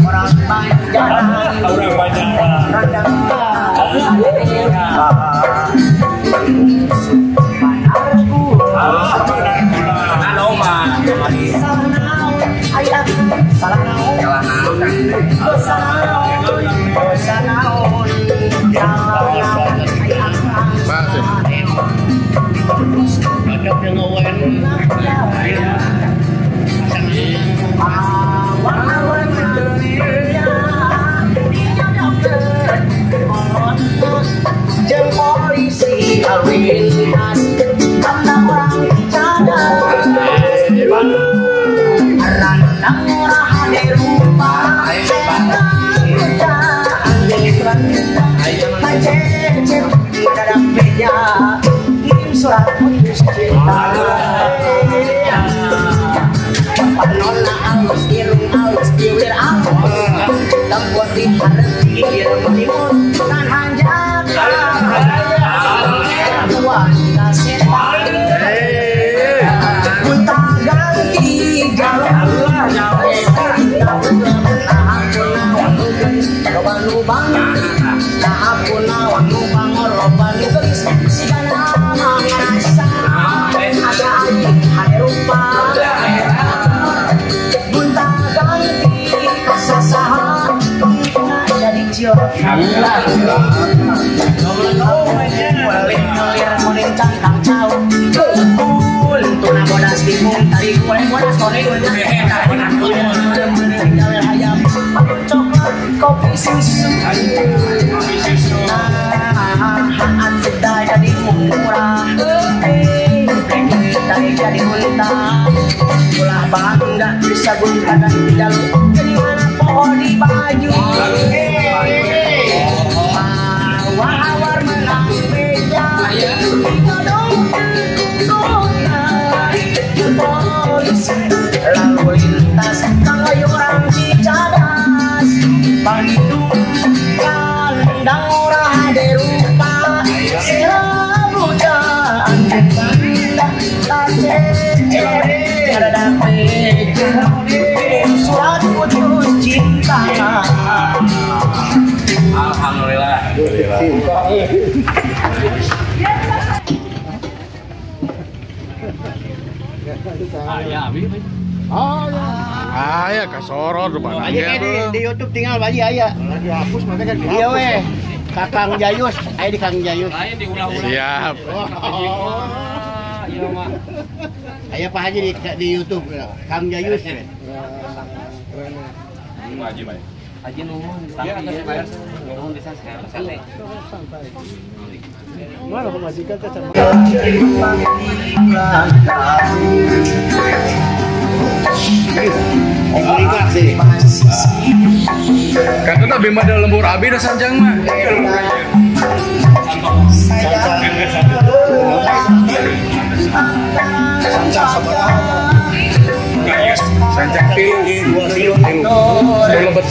orang Banjaran radang polisi awinas karena orang cadang randang orang di rumah cecep dalam meja kirim surat putus cinta panona alus irung alus diwir alus tembuat di hati menimun kan hanjat wanita setan gunta ganti jalan lubang roban gelis sigana mangasa ada aing hade rupa gunta ganti sasaha jadi ciot moling cangkang cau kul tuna bodas timun tari goreng bodas goreng hayam coklat kopi susu sedai jadi murah dari jadi muntah ulah bangga bisa gunta dan jalur jadi mana pohon di baju mawar menang meja polisi lalu lintas kayuran Cicadas Bandung kandang orang de rupa serabutan tak cecep ada surat putus cinta. Alhamdulillah. Ya kasorot rupanya di YouTube tinggal bali aya. Dihapus maka kan. Iya weh. Kakang Jayus, aya di Kang Jayus. Lain diulang-ulang. Siap. Iya, Mak. Aya Pak Haji di YouTube Kang Jayus. Wajib baik. Haji nuhun, tapi nuhun bisa santai. Mana pemajikan teh sama. Komunikasi. Kan kita bima ada lembur abi dah sanjang mah. Sanjang pilu lebet.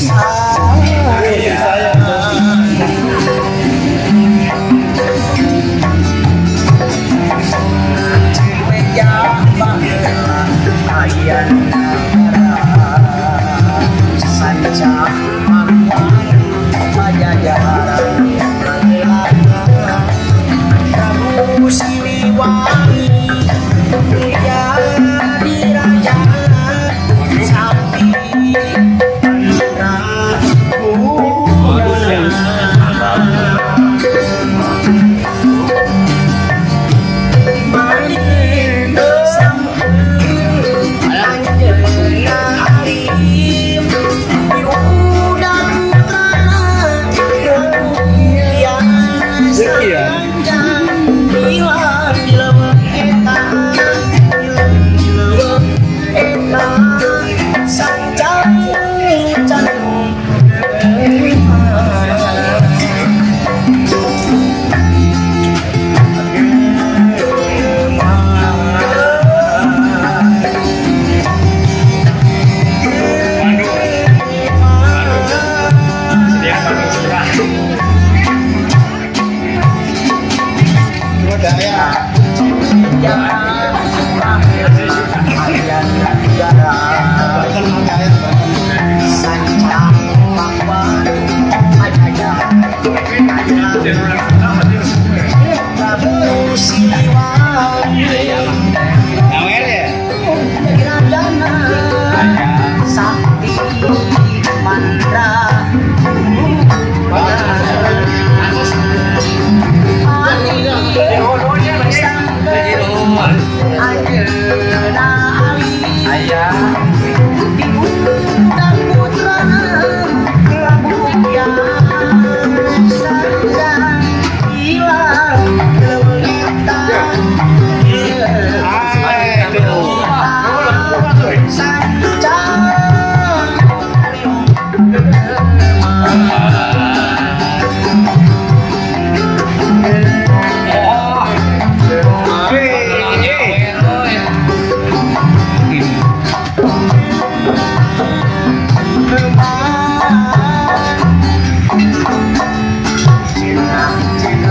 Cina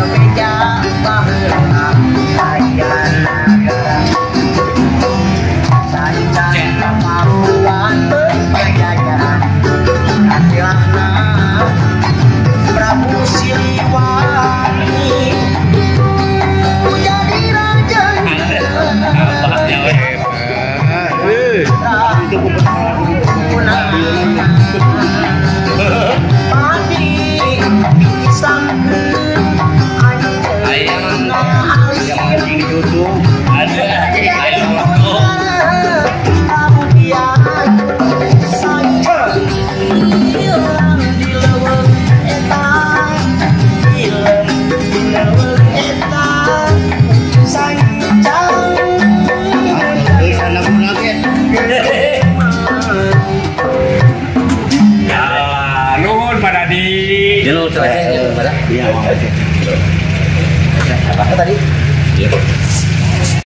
beja baheula ayan nagara sancang papamuan pajajaran katilahna Prabu Siliwangi jadi raja Nuhun Pak Dadi. Jangan lupa Iya, apa tadi?